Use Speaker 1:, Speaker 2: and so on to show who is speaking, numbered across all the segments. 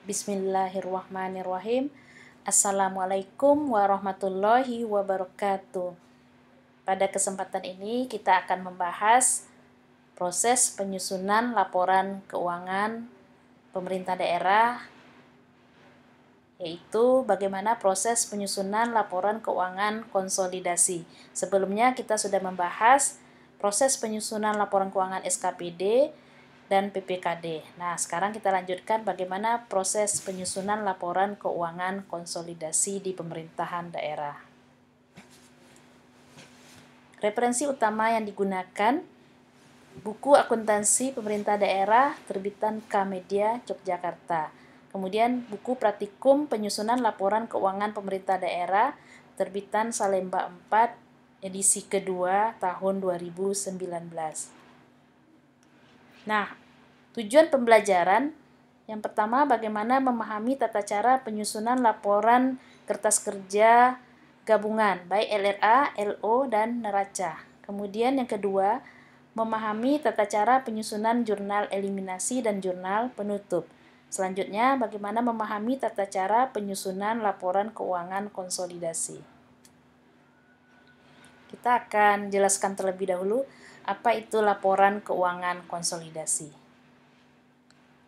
Speaker 1: Bismillahirrahmanirrahim. Assalamualaikum warahmatullahi wabarakatuh. Pada kesempatan ini kita akan membahas proses penyusunan laporan keuangan pemerintah daerah, yaitu bagaimana proses penyusunan laporan keuangan konsolidasi. Sebelumnya kita sudah membahas proses penyusunan laporan keuangan SKPD dan PPKD. Nah, sekarang kita lanjutkan bagaimana proses penyusunan laporan keuangan konsolidasi di pemerintahan daerah. Referensi utama yang digunakan buku akuntansi pemerintah daerah terbitan Kamedia Yogyakarta. Kemudian buku praktikum penyusunan laporan keuangan pemerintah daerah terbitan Salemba 4 edisi kedua tahun 2019. Nah, tujuan pembelajaran yang pertama bagaimana memahami tata cara penyusunan laporan kertas kerja gabungan baik LRA, LO, dan neraca. Kemudian yang kedua, memahami tata cara penyusunan jurnal eliminasi dan jurnal penutup. Selanjutnya, bagaimana memahami tata cara penyusunan laporan keuangan konsolidasi. Kita akan jelaskan terlebih dahulu apa itu laporan keuangan konsolidasi.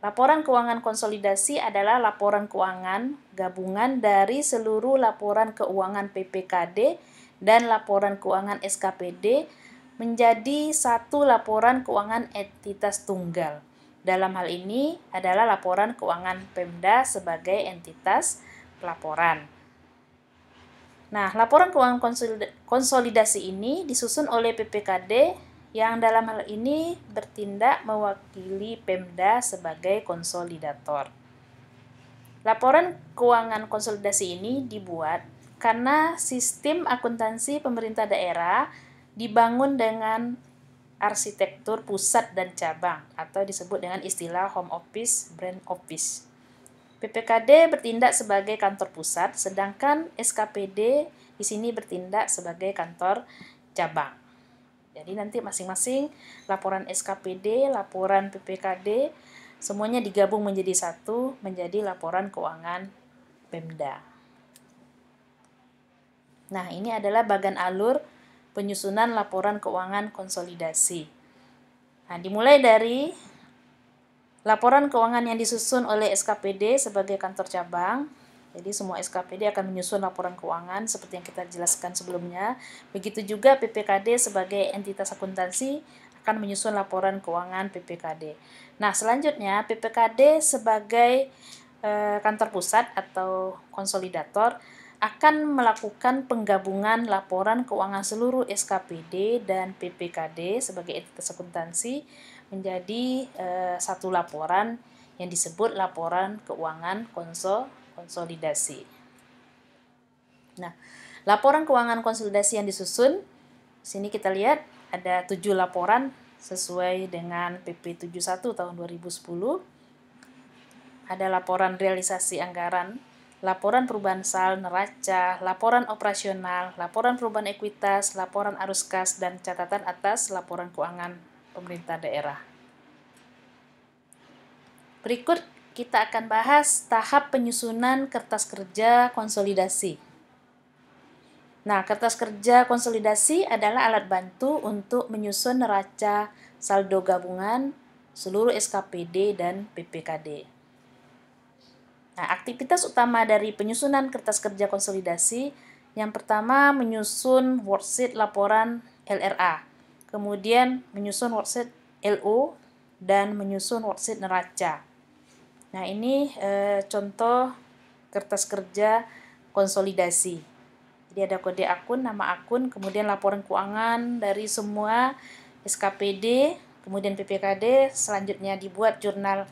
Speaker 1: Laporan keuangan konsolidasi adalah laporan keuangan gabungan dari seluruh laporan keuangan PPKD dan laporan keuangan SKPD menjadi satu laporan keuangan entitas tunggal. Dalam hal ini adalah laporan keuangan Pemda sebagai entitas pelaporan. Nah, laporan keuangan konsolidasi ini disusun oleh PPKD yang dalam hal ini bertindak mewakili Pemda sebagai konsolidator. Laporan keuangan konsolidasi ini dibuat karena sistem akuntansi pemerintah daerah dibangun dengan arsitektur pusat dan cabang atau disebut dengan istilah home office, branch office. PPKD bertindak sebagai kantor pusat, sedangkan SKPD di sini bertindak sebagai kantor cabang. Jadi nanti masing-masing laporan SKPD, laporan PPKD, semuanya digabung menjadi satu, menjadi laporan keuangan Pemda. Nah, ini adalah bagan alur penyusunan laporan keuangan konsolidasi. Nah, dimulai dari laporan keuangan yang disusun oleh SKPD sebagai kantor cabang. Jadi semua SKPD akan menyusun laporan keuangan seperti yang kita jelaskan sebelumnya. Begitu juga PPKD sebagai entitas akuntansi akan menyusun laporan keuangan PPKD. Nah, selanjutnya PPKD sebagai kantor pusat atau konsolidator akan melakukan penggabungan laporan keuangan seluruh SKPD dan PPKD sebagai entitas akuntansi menjadi satu laporan yang disebut laporan keuangan konsolidasi. Nah, laporan keuangan konsolidasi yang disusun, sini kita lihat ada 7 laporan sesuai dengan PP 71 tahun 2010. Ada laporan realisasi anggaran, laporan perubahan sal, neraca, laporan operasional, laporan perubahan ekuitas, laporan arus kas, dan catatan atas laporan keuangan pemerintah daerah. Berikut kita akan bahas tahap penyusunan kertas kerja konsolidasi. Nah, kertas kerja konsolidasi adalah alat bantu untuk menyusun neraca saldo gabungan seluruh SKPD dan PPKD. Nah, aktivitas utama dari penyusunan kertas kerja konsolidasi yang pertama menyusun worksheet laporan LRA, kemudian menyusun worksheet LO, dan menyusun worksheet neraca. Nah, ini contoh kertas kerja konsolidasi. Jadi ada kode akun, nama akun, kemudian laporan keuangan dari semua SKPD, kemudian PPKD, selanjutnya dibuat jurnal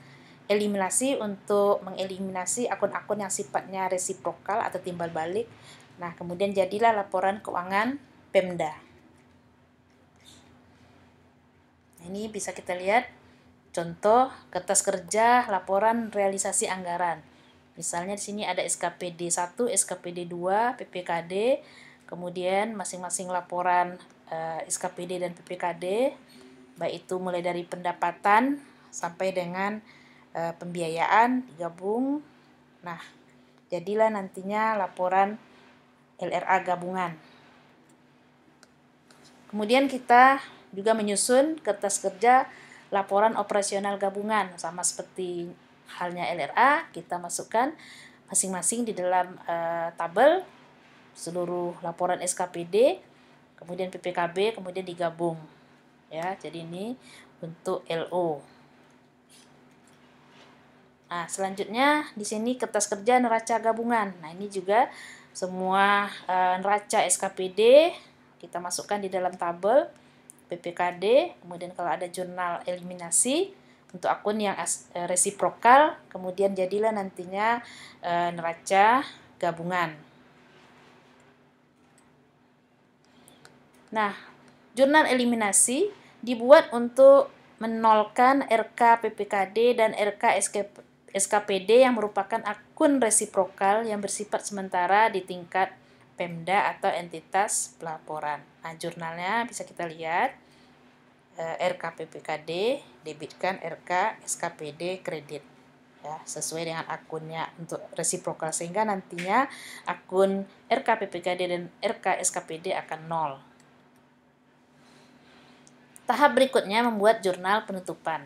Speaker 1: eliminasi untuk mengeliminasi akun-akun yang sifatnya resiprokal atau timbal balik. Nah, kemudian jadilah laporan keuangan Pemda. Ini bisa kita lihat contoh kertas kerja laporan realisasi anggaran. Misalnya di sini ada SKPD 1, SKPD 2, PPKD, kemudian masing-masing laporan SKPD dan PPKD, baik itu mulai dari pendapatan sampai dengan pembiayaan digabung, Nah, jadilah nantinya laporan LRA gabungan. Kemudian kita juga menyusun kertas kerja laporan operasional gabungan. Sama seperti halnya LRA, kita masukkan masing-masing di dalam tabel seluruh laporan SKPD, kemudian PPKB, kemudian digabung. Ya, jadi ini untuk LO. Nah, selanjutnya di sini kertas kerja neraca gabungan. Nah, ini juga semua neraca SKPD kita masukkan di dalam tabel PPKD, kemudian kalau ada jurnal eliminasi untuk akun yang resiprokal, kemudian jadilah nantinya neraca gabungan. Nah, jurnal eliminasi dibuat untuk menolkan RK PPKD dan RK SKPD yang merupakan akun resiprokal yang bersifat sementara di tingkat Pemda atau entitas pelaporan. Nah, jurnalnya bisa kita lihat, RK PPKD debitkan, RK SKPD kredit. Ya, sesuai dengan akunnya untuk resiprokal, sehingga nantinya akun RK PPKD dan RK SKPD akan nol. Tahap berikutnya membuat jurnal penutupan.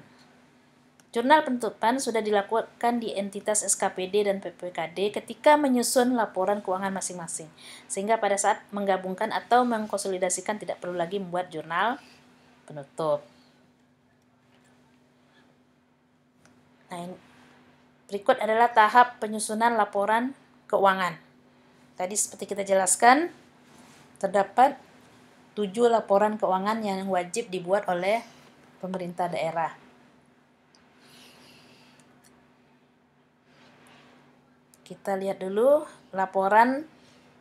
Speaker 1: Jurnal penutupan sudah dilakukan di entitas SKPD dan PPKD ketika menyusun laporan keuangan masing-masing, sehingga pada saat menggabungkan atau mengkonsolidasikan tidak perlu lagi membuat jurnal penutup. Nah, berikut adalah tahap penyusunan laporan keuangan. Tadi seperti kita jelaskan, terdapat 7 laporan keuangan yang wajib dibuat oleh pemerintah daerah. Kita lihat dulu laporan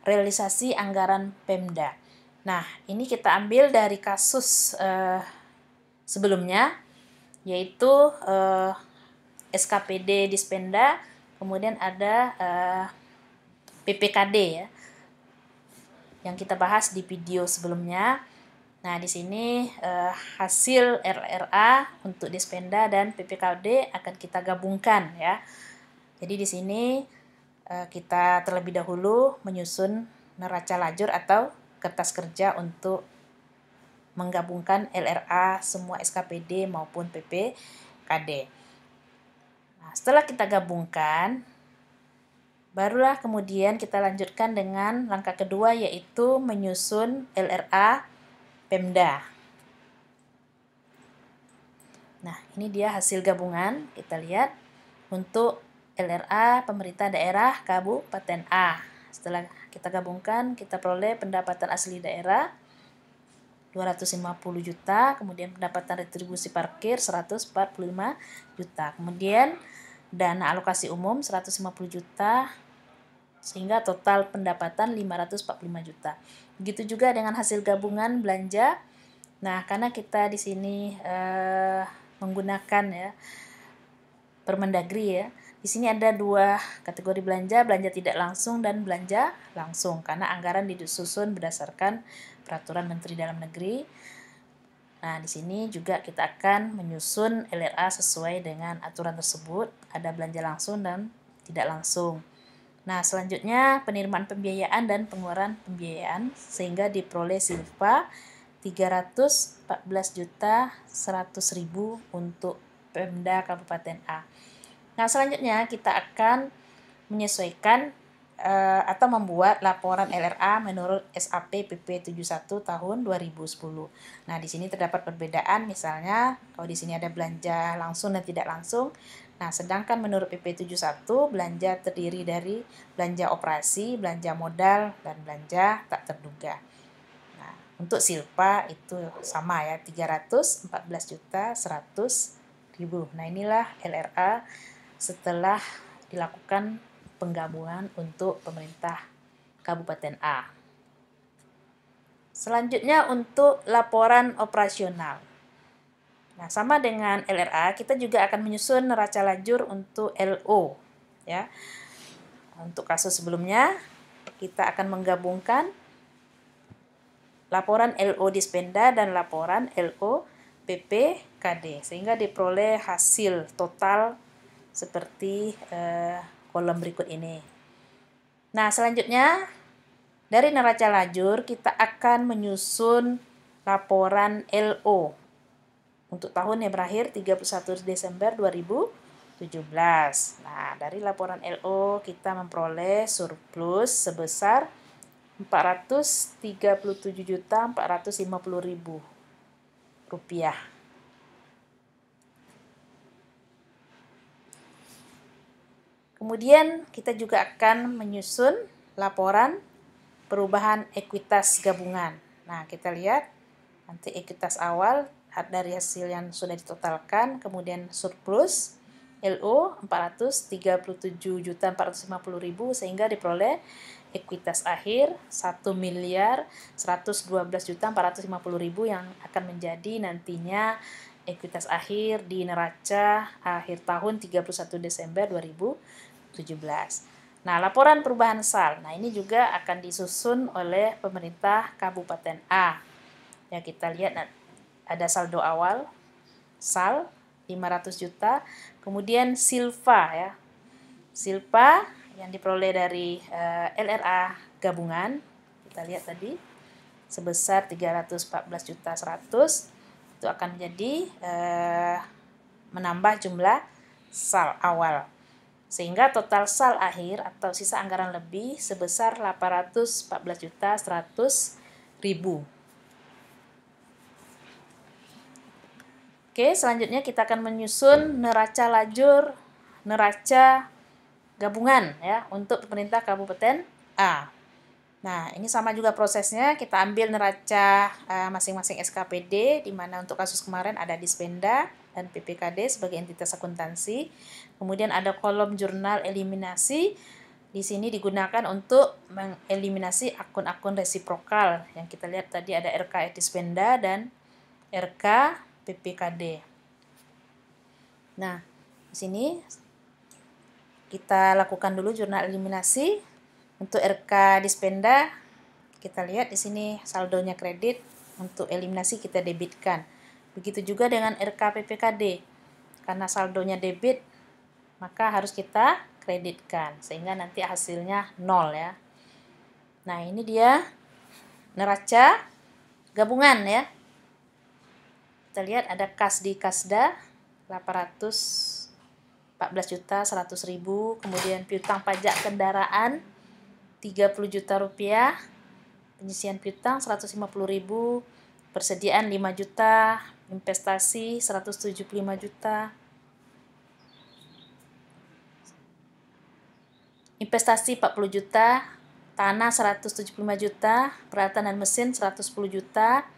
Speaker 1: realisasi anggaran Pemda. Nah, ini kita ambil dari kasus sebelumnya, yaitu SKPD Dispenda, kemudian ada PPKD ya, yang kita bahas di video sebelumnya. Nah, di sini hasil RRA untuk Dispenda dan PPKD akan kita gabungkan ya. Jadi di sini kita terlebih dahulu menyusun neraca lajur atau kertas kerja untuk menggabungkan LRA semua SKPD maupun PPKD. Nah, setelah kita gabungkan, barulah kemudian kita lanjutkan dengan langkah kedua, yaitu menyusun LRA Pemda. Nah, ini dia hasil gabungan. Kita lihat untuk LRA pemerintah daerah Kabupaten A. Setelah kita gabungkan, kita peroleh pendapatan asli daerah 250 juta, kemudian pendapatan retribusi parkir 145 juta. Kemudian dana alokasi umum 150 juta, sehingga total pendapatan 545 juta. Begitu juga dengan hasil gabungan belanja. Nah, karena kita di sini menggunakan ya Permendagri ya. Di sini ada 2 kategori belanja tidak langsung dan belanja langsung, karena anggaran disusun berdasarkan peraturan Menteri Dalam Negeri. Nah, di sini juga kita akan menyusun LRA sesuai dengan aturan tersebut, ada belanja langsung dan tidak langsung. Nah, selanjutnya penerimaan pembiayaan dan pengeluaran pembiayaan, sehingga diperoleh silpa 314.100.000 untuk Pemda Kabupaten A. Nah, selanjutnya kita akan menyesuaikan atau membuat laporan LRA menurut SAP PP 71 tahun 2010. Nah, di sini terdapat perbedaan, misalnya kalau di sini ada belanja langsung dan tidak langsung. Nah, sedangkan menurut PP 71 belanja terdiri dari belanja operasi, belanja modal, dan belanja tak terduga. Nah, untuk silpa itu sama ya, 314.100.000. Nah, inilah LRA setelah dilakukan penggabungan untuk pemerintah Kabupaten A. Selanjutnya untuk laporan operasional. Nah, sama dengan LRA, kita juga akan menyusun neraca lajur untuk LO ya. Untuk kasus sebelumnya, kita akan menggabungkan laporan LO Dispenda dan laporan LO PPKD, sehingga diperoleh hasil total seperti kolom berikut ini. Nah, selanjutnya dari neraca lajur kita akan menyusun laporan LO untuk tahun yang berakhir 31 Desember 2017. Nah, dari laporan LO kita memperoleh surplus sebesar Rp437.450.000. Kemudian kita juga akan menyusun laporan perubahan ekuitas gabungan. Nah, kita lihat nanti ekuitas awal dari hasil yang sudah ditotalkan, kemudian surplus LO 437.450.000 sehingga diperoleh ekuitas akhir 1.112.450.000 yang akan menjadi nantinya ekuitas akhir di neraca akhir tahun 31 Desember 2017. Nah, laporan perubahan SAL. Nah, ini juga akan disusun oleh pemerintah Kabupaten A. Ya, kita lihat ada saldo awal SAL 500 juta, kemudian silpa ya. Silpa yang diperoleh dari LRA gabungan. Kita lihat tadi sebesar 314.100.000 itu akan menjadi menambah jumlah SAL awal. Sehingga total SAL akhir atau sisa anggaran lebih sebesar 814.100.000. Oke, selanjutnya kita akan menyusun neraca lajur, neraca gabungan ya untuk pemerintah Kabupaten A. Nah, ini sama juga prosesnya, kita ambil neraca masing-masing SKPD, di mana untuk kasus kemarin ada Dispenda dan PPKD sebagai entitas akuntansi. Kemudian ada kolom jurnal eliminasi, di sini digunakan untuk mengeliminasi akun-akun resiprokal. Yang kita lihat tadi ada RK Dispenda dan RK PPKD. Nah, di sini kita lakukan dulu jurnal eliminasi. Untuk RK Dispenda, kita lihat di sini saldonya kredit, untuk eliminasi kita debitkan. Begitu juga dengan RK PPKD, karena saldonya debit, maka harus kita kreditkan, sehingga nanti hasilnya 0 ya. Nah, ini dia neraca gabungan ya. Kita lihat ada kas di Kasda 814.100.000, kemudian piutang pajak kendaraan 30 juta rupiah, penyisian piutang 150.000, persediaan 5 juta, investasi 175 juta, investasi 40 juta, tanah 175 juta, peralatan dan mesin 110 juta,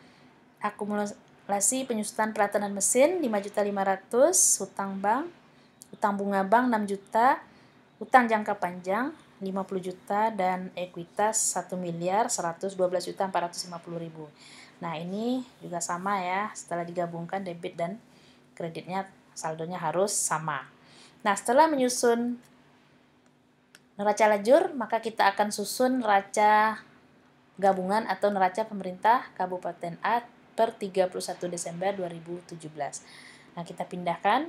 Speaker 1: akumulasi penyusutan peralatan dan mesin 5.500.000, hutang bank, hutang bunga bank 6 juta, hutang jangka panjang 50 juta, dan ekuitas 1.112.450.000. Nah, ini juga sama ya, setelah digabungkan debit dan kreditnya saldonya harus sama. Nah, setelah menyusun neraca lajur, maka kita akan susun neraca gabungan atau neraca pemerintah Kabupaten A per 31 Desember 2017. Nah, kita pindahkan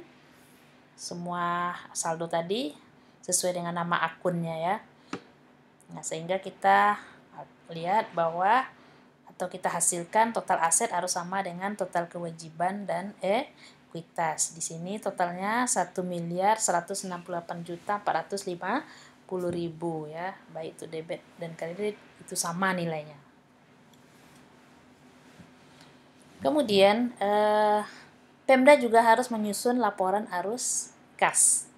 Speaker 1: semua saldo tadi sesuai dengan nama akunnya ya. Nah, sehingga kita lihat bahwa atau kita hasilkan total aset harus sama dengan total kewajiban dan ekuitas. Di sini totalnya 1.168.450.000 ya, baik itu debit dan kredit itu sama nilainya. Kemudian Pemda juga harus menyusun laporan arus kas.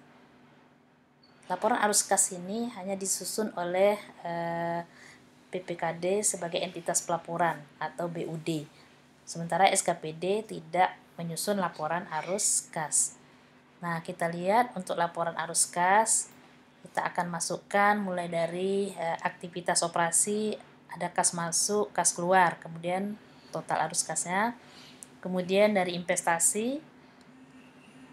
Speaker 1: Laporan arus kas ini hanya disusun oleh PPKD sebagai entitas pelaporan atau BUD. Sementara SKPD tidak menyusun laporan arus kas. Nah, kita lihat untuk laporan arus kas, kita akan masukkan mulai dari aktivitas operasi, ada kas masuk, kas keluar, kemudian total arus kasnya. Kemudian dari investasi,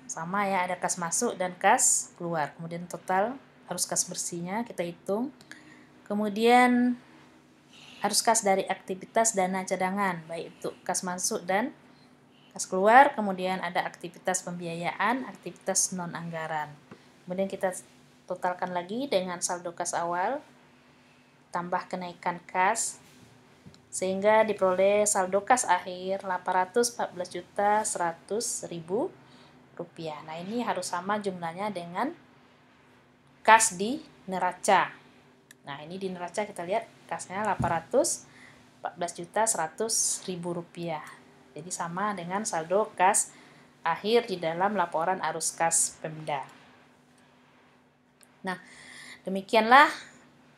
Speaker 1: sama ya, ada kas masuk dan kas keluar. Kemudian total arus kas bersihnya kita hitung. Kemudian arus kas dari aktivitas dana cadangan, baik itu kas masuk dan kas keluar. Kemudian ada aktivitas pembiayaan, aktivitas non-anggaran. Kemudian kita totalkan lagi dengan saldo kas awal, tambah kenaikan kas, sehingga diperoleh saldo kas akhir Rp814.100.000. Nah, ini harus sama jumlahnya dengan kas di neraca. Nah, ini di neraca kita lihat kasnya Rp814.100.000. Jadi sama dengan saldo kas akhir di dalam laporan arus kas Pemda. Nah, demikianlah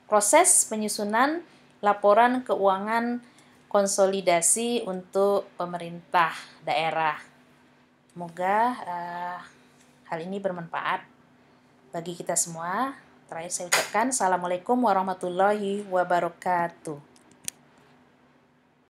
Speaker 1: proses penyusunan laporan keuangan konsolidasi untuk pemerintah daerah. Semoga hal ini bermanfaat bagi kita semua. Terakhir saya ucapkan Assalamualaikum warahmatullahi wabarakatuh.